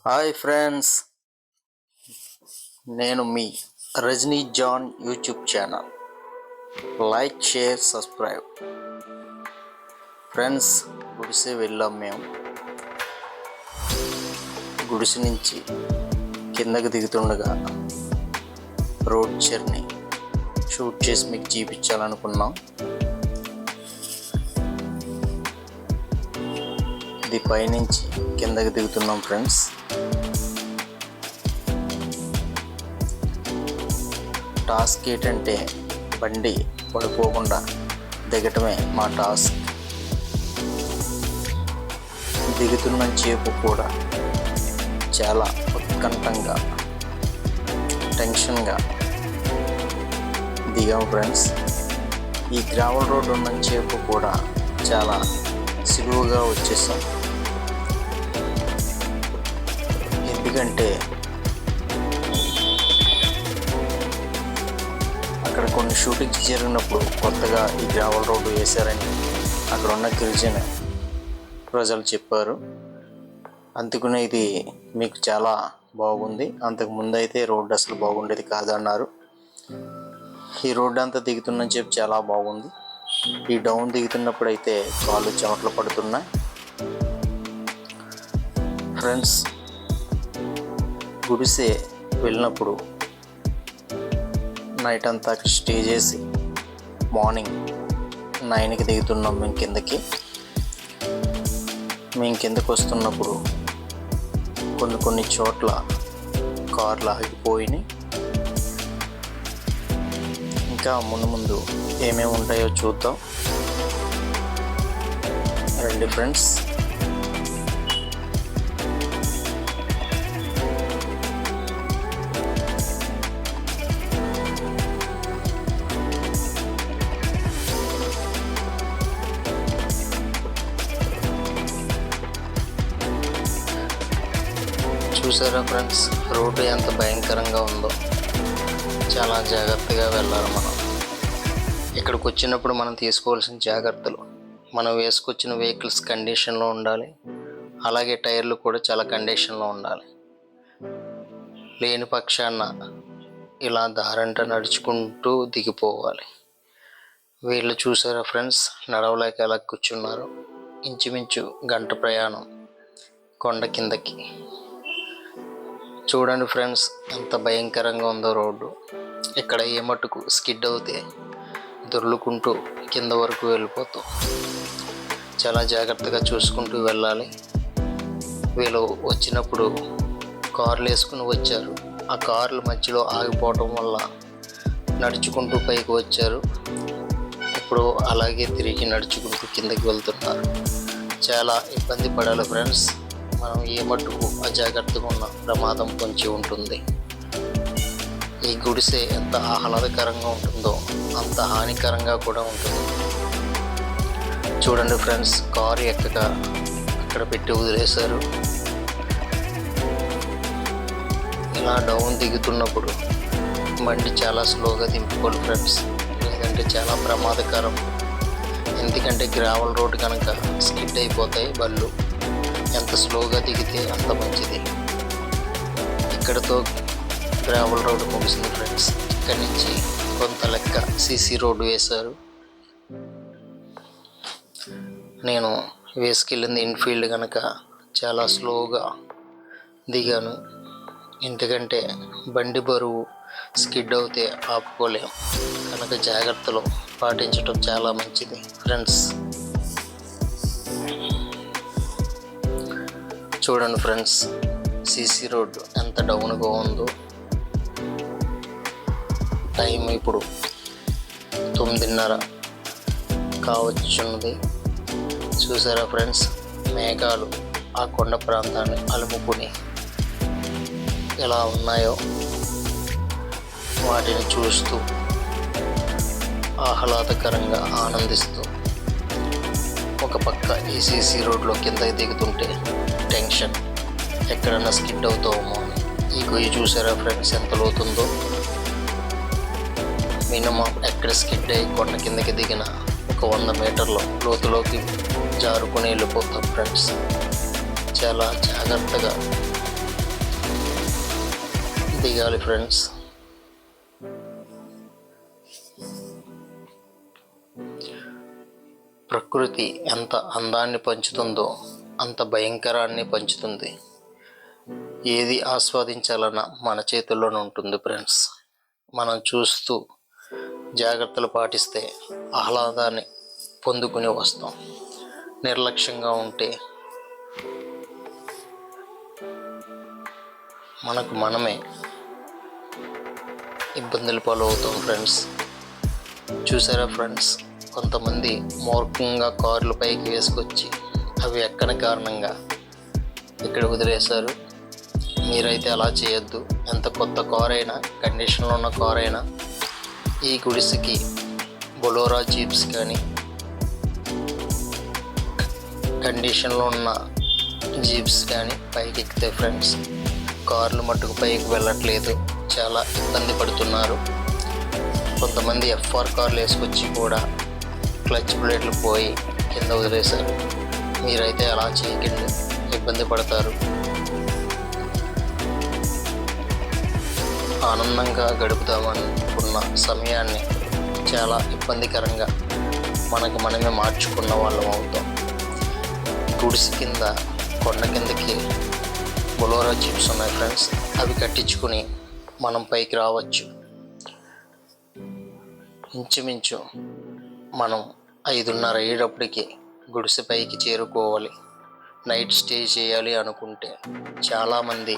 Hi friends, నేను మీ Rajani John YouTube channel. Like, share, subscribe. Friends, గుడిసె వెళ్ళాం మేము. గుడిసె నుంచి కిందకి దిగుతుండగా రోడ్ జర్నీ షూట్ చేసి మీకు చూపించాలనుకున్నాం. ఇది పైనుంచి కిందకి దిగుతున్నాం ఫ్రెండ్స్. టాస్క్ ఏంటంటే బండి పడిపోకుండా దిగటమే మా టాస్క్. దిగుతున్న చేపు కూడా చాలా ఉత్కంఠంగా, టెన్షన్గా దిగాం ఫ్రెండ్స్. ఈ గ్రావెల్ రోడ్ ఉన్న చేపు కూడా చాలా సులువుగా వచ్చేసాం. ఎందుకంటే అక్కడ కొన్ని షూటింగ్స్ జరిగినప్పుడు కొత్తగా ఈ గ్రావెల్ రోడ్డు వేశారని అక్కడ ఉన్న గిరిజన ప్రజలు చెప్పారు. అందుకనే ఇది మీకు చాలా బాగుంది, అంతకుముందు అయితే రోడ్డు అసలు బాగుండేది కాదన్నారు. ఈ రోడ్డు అంతా దిగుతున్నని చెప్పి చాలా బాగుంది. ఈ డౌన్ దిగుతున్నప్పుడు అయితే కాళ్ళు చెమటలు పడుతున్నాయి ఫ్రెండ్స్. గుడిసె వెళ్ళినప్పుడు నైట్ అంతా అక్కడ స్టే చేసి మార్నింగ్ 9కి దిగుతున్నాం మేము కిందకి. మేము కిందకి వస్తున్నప్పుడు కొన్ని చోట్ల కార్లు ఆగిపోయినాయి. ఇంకా ముందు ఏమేమి ఉంటాయో చూద్దాం రండి ఫ్రెండ్స్. చూసారా ఫ్రెండ్స్, రోడ్డు ఎంత భయంకరంగా ఉందో. చాలా జాగ్రత్తగా వెళ్ళాలి మనం. ఇక్కడికి వచ్చినప్పుడు మనం తీసుకోవాల్సిన జాగ్రత్తలు, మనం వేసుకొచ్చిన వెహికల్స్ కండిషన్లో ఉండాలి. అలాగే టైర్లు కూడా చాలా కండిషన్లో ఉండాలి. లేని పక్షాన ఇలా దారంట నడుచుకుంటూ దిగిపోవాలి. వీళ్ళు చూసారా ఫ్రెండ్స్, నడవలేక ఎలా కూర్చున్నారు. ఇంచుమించు గంట ప్రయాణం కొండ కిందకి. చూడండి ఫ్రెండ్స్, ఎంత భయంకరంగా ఉందో రోడ్డు. ఇక్కడ ఏ మట్టుకు స్కిడ్ అవుతే దొర్లుకుంటూ కింద వరకు వెళ్ళిపోతాం. చాలా జాగ్రత్తగా చూసుకుంటూ వెళ్ళాలి. వీళ్ళు వచ్చినప్పుడు కార్లు వేసుకుని వచ్చారు. ఆ కార్ల మధ్యలో ఆగిపోవటం వల్ల నడుచుకుంటూ పైకి వచ్చారు. ఇప్పుడు అలాగే తిరిగి నడుచుకుంటూ కిందకి వెళ్తున్నారు. చాలా ఇబ్బంది పడాలి ఫ్రెండ్స్. మనం ఏ మట్టుకు అజాగ్రత్తగా ఉన్న ప్రమాదం పొంచి ఉంటుంది. ఈ గుడిసె ఎంత ఆహ్లాదకరంగా ఉంటుందో అంత హానికరంగా కూడా ఉంటుంది. చూడండి ఫ్రెండ్స్, కారు ఎక్కగా అక్కడ పెట్టి వదిలేశారు. ఇలా డౌన్ దిగుతున్నప్పుడు బండి చాలా స్లోగా దింపుకోవాలి ఫ్రెండ్స్, లేదంటే చాలా ప్రమాదకరం. ఎందుకంటే గ్రావెల్ రోడ్డు కనుక స్కిడ్ అయిపోతాయి బళ్ళు. ఎంత స్లోగా దిగితే అంత మంచిది. ఇక్కడతో గ్రావెల్ రోడ్డు ముగిసింది ఫ్రెండ్స్. ఇక్కడి నుంచి కొంత లెక్క సీసీ రోడ్డు వేశారు. నేను వేసుకెళ్ళింది ఇన్ఫీల్డ్ కనుక చాలా స్లోగా దిగాను. ఎందుకంటే బండి బరువు స్కిడ్ అవుతే ఆపుకోలేం కనుక జాగ్రత్తలు పాటించడం చాలా మంచిది ఫ్రెండ్స్. చూడండి ఫ్రెండ్స్, సీసీ రోడ్డు ఎంత డౌన్గా ఉందో. టైం ఇప్పుడు 9:30 కావచ్చున్నది. చూసారా ఫ్రెండ్స్, మేఘాలు ఆ కొండ ప్రాంతాన్ని అలుముకుని ఎలా ఉన్నాయో వాటిని చూస్తూ ఆహ్లాదకరంగా ఆనందిస్తూ ఒక పక్క ఈ సీసీ రోడ్లో కిందకి దిగుతుంటే టెన్షన్, ఎక్కడన్నా స్కిడ్ అవుతామో అని. ఈ గొయ్యి చూసారా ఫ్రెండ్స్ ఎంత లోతుందో. మినిమం ఎక్కడ స్కిడ్ అయ్యి కొండ కిందకి దిగిన ఒక 100 మీటర్ల లోతులోకి జారుకుని వెళ్ళిపోతాం ఫ్రెండ్స్. చాలా జాగ్రత్తగా దిగాలి ఫ్రెండ్స్. ప్రకృతి ఎంత అందాన్ని పంచుతుందో అంత భయంకరాన్ని పంచుతుంది. ఏది ఆస్వాదించాలన్నా మన చేతుల్లోనే ఉంటుంది ఫ్రెండ్స్. మనం చూస్తూ జాగ్రత్తలు పాటిస్తే ఆహ్లాదాన్ని పొందుకుని వస్తాం. నిర్లక్ష్యంగా ఉంటే మనకు మనమే ఇబ్బందులు పాలవుతాం ఫ్రెండ్స్. చూసారా ఫ్రెండ్స్, కొంతమంది మూర్ఖంగా కార్లు పైకి వేసుకొచ్చి అవి ఎక్కని కారణంగా ఇక్కడ వదిలేశారు. మీరైతే అలా చేయొద్దు. ఎంత కొత్త కార్ అయినా, కండిషన్లో ఉన్న కార్ అయినా ఈ గుడిసెకి బొలోరా జీప్స్ కానీ కండిషన్లో ఉన్న జీప్స్ కానీ పైకి ఎక్కితే ఫ్రెండ్స్, కార్లు మట్టుకు పైకి వెళ్ళట్లేదు, చాలా ఇబ్బంది పడుతున్నారు. కొంతమంది ఎఫ్ఆర్ కార్లు వేసుకొచ్చి కూడా క్లచ్ ప్లేట్లు పోయి కింద వదిలేశారు. మీరైతే అలా చేయకండి, ఇబ్బంది పడతారు. ఆనందంగా గడుపుదామనుకున్న సమయాన్ని చాలా ఇబ్బందికరంగా మనకు మనమే మార్చుకున్న వాళ్ళం అవుతాం. గుడిసి కింద కొండ కిందకి బొలోరా జీప్స్ ఉన్నాయి ఫ్రెండ్స్. అవి కట్టించుకుని మనం పైకి రావచ్చు. ఇంచుమించు మనం 5:30 అయ్యేటప్పటికి గుడిసె పైకి చేరుకోవాలి. నైట్ స్టే చేయాలి అనుకుంటే చాలామంది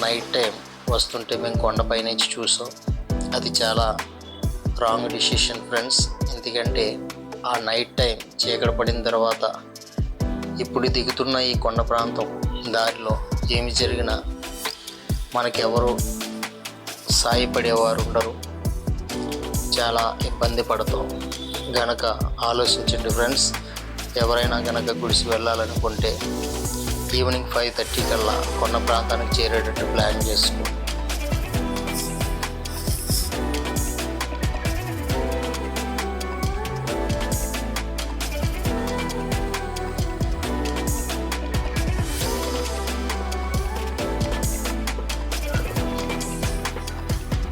నైట్ టైం వస్తుంటే మేము కొండపై నుంచి చూసాం. అది చాలా రాంగ్ డిసిషన్ ఫ్రెండ్స్. ఎందుకంటే ఆ నైట్ టైం చీకటి పడిన తర్వాత ఇప్పుడు దిగుతున్న ఈ కొండ ప్రాంతం దారిలో ఏమి జరిగినా మనకెవరు సాయపడేవారు ఉండరు. చాలా ఇబ్బంది పడతాం గనక ఆలోచించండి ఫ్రెండ్స్. ఎవరైనా గనక గుడిసి వెళ్ళాలనుకుంటే ఈవినింగ్ 5:30 కల్లా కొండ ప్రాంతానికి చేరేటట్టు ప్లాన్ చేసుకో.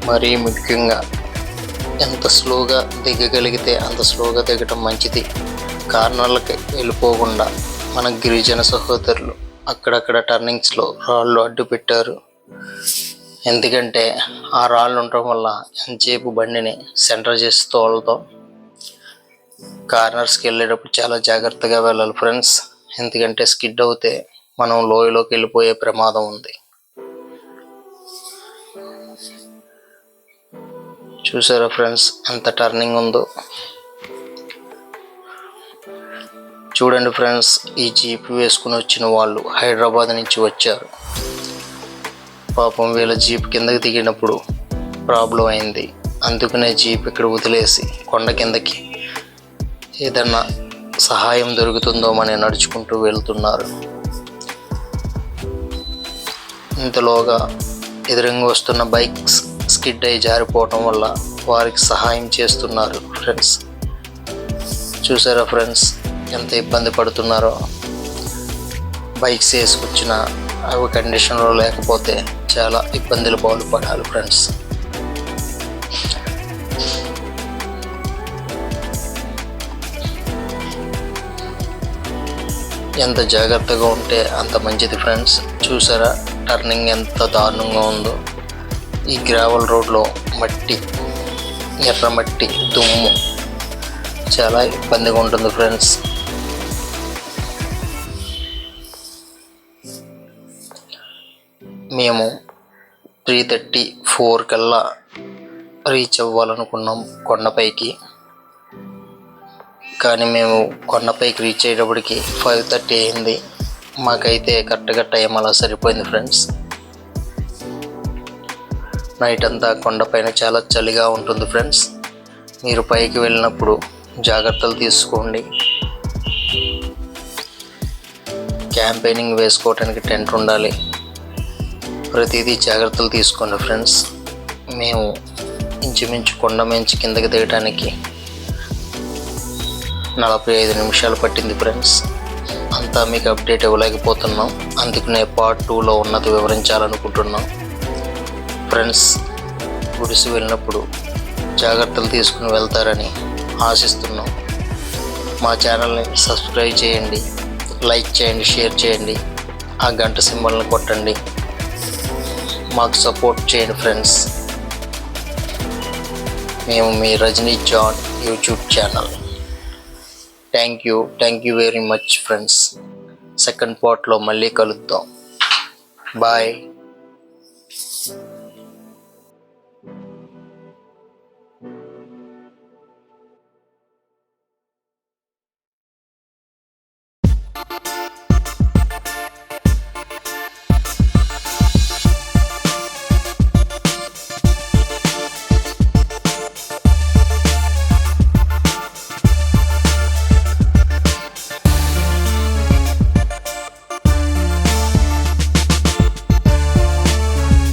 మరీ ముఖ్యంగా ఎంత స్లోగా దిగగలిగితే అంత స్లోగా దిగటం మంచిది. కార్నర్లకి వెళ్ళిపోకుండా మన గిరిజన సహోదరులు అక్కడక్కడ టర్నింగ్స్లో రాళ్ళు అడ్డు పెట్టారు. ఎందుకంటే ఆ రాళ్ళు ఉండటం వల్ల ఎంతసేపు బండిని సెంటర్ చేసి తోలుతాం. కార్నర్స్కి వెళ్ళేటప్పుడు చాలా జాగ్రత్తగా వెళ్ళాలి ఫ్రెండ్స్. ఎందుకంటే స్కిడ్ అవుతే మనం లోయలోకి వెళ్ళిపోయే ప్రమాదం ఉంది. చూసారా ఫ్రెండ్స్ ఎంత టర్నింగ్ ఉందో. చూడండి ఫ్రెండ్స్, ఈ జీప్ వేసుకుని వచ్చిన వాళ్ళు హైదరాబాద్ నుంచి వచ్చారు. పాపం వీళ్ళ జీప్ కిందకి దిగినప్పుడు ప్రాబ్లం అయింది. అందుకనే జీప్ ఇక్కడ వదిలేసి కొండ కిందకి ఏదన్నా సహాయం దొరుకుతుందో అని నడుచుకుంటూ వెళ్తున్నారు. ఇంతలోగా ఎదురుగా వస్తున్న బైక్స్ స్కిడ్ అయి జారిపోవటం వల్ల వారికి సహాయం చేస్తున్నారు ఫ్రెండ్స్. చూసారా ఫ్రెండ్స్ ఎంత ఇబ్బంది పడుతున్నారో. బైక్స్ వేసుకొచ్చిన అవి కండిషన్లో లేకపోతే చాలా ఇబ్బందులు పాల్పడాలి ఫ్రెండ్స్. ఎంత జాగ్రత్తగా ఉంటే అంత మంచిది ఫ్రెండ్స్. చూసారా టర్నింగ్ ఎంత దారుణంగా ఉందో. ఈ గ్రావెల్ రోడ్లో మట్టి, ఎర్రమట్టి, దుమ్ము చాలా ఇబ్బందిగా ఉంటుంది ఫ్రెండ్స్. మేము 3:34 కల్లా రీచ్ అవ్వాలనుకున్నాం కొండపైకి. కానీ మేము కొండపైకి రీచ్ అయ్యేటప్పటికి 5:30 అయింది. మాకైతే కరెక్ట్గా టైం అలా సరిపోయింది ఫ్రెండ్స్. నైట్ అంతా కొండపైన చాలా చలిగా ఉంటుంది ఫ్రెండ్స్. మీరు పైకి వెళ్ళినప్పుడు జాగ్రత్తలు తీసుకోండి. క్యాంపెయినింగ్ వేసుకోవడానికి టెంట్ ఉండాలి. ప్రతిదీ జాగ్రత్తలు తీసుకోండి ఫ్రెండ్స్. మేము ఇంచుమించు కొండ మించి కిందకి దిగడానికి 45 నిమిషాలు పట్టింది ఫ్రెండ్స్. అంతా మీకు అప్డేట్ ఇవ్వలేకపోతున్నాం. అందుకనే పార్ట్ 2లో ఉన్నది వివరించాలనుకుంటున్నాం. ఫ్రెండ్స్ గుడిసి వెళ్ళినప్పుడు జాగ్రత్తలు తీసుకుని వెళ్తారని ఆశిస్తున్నాం. మా ఛానల్ని సబ్స్క్రైబ్ చేయండి, లైక్ చేయండి, షేర్ చేయండి, ఆ గంట సింబల్ని కొట్టండి. మాకు సపోర్ట్ చేయండి ఫ్రెండ్స్. మేము మీ Rajani John YouTube channel. Thank you very much friends. Second పార్ట్లో మళ్ళీ కలుద్దాం. బాయ్.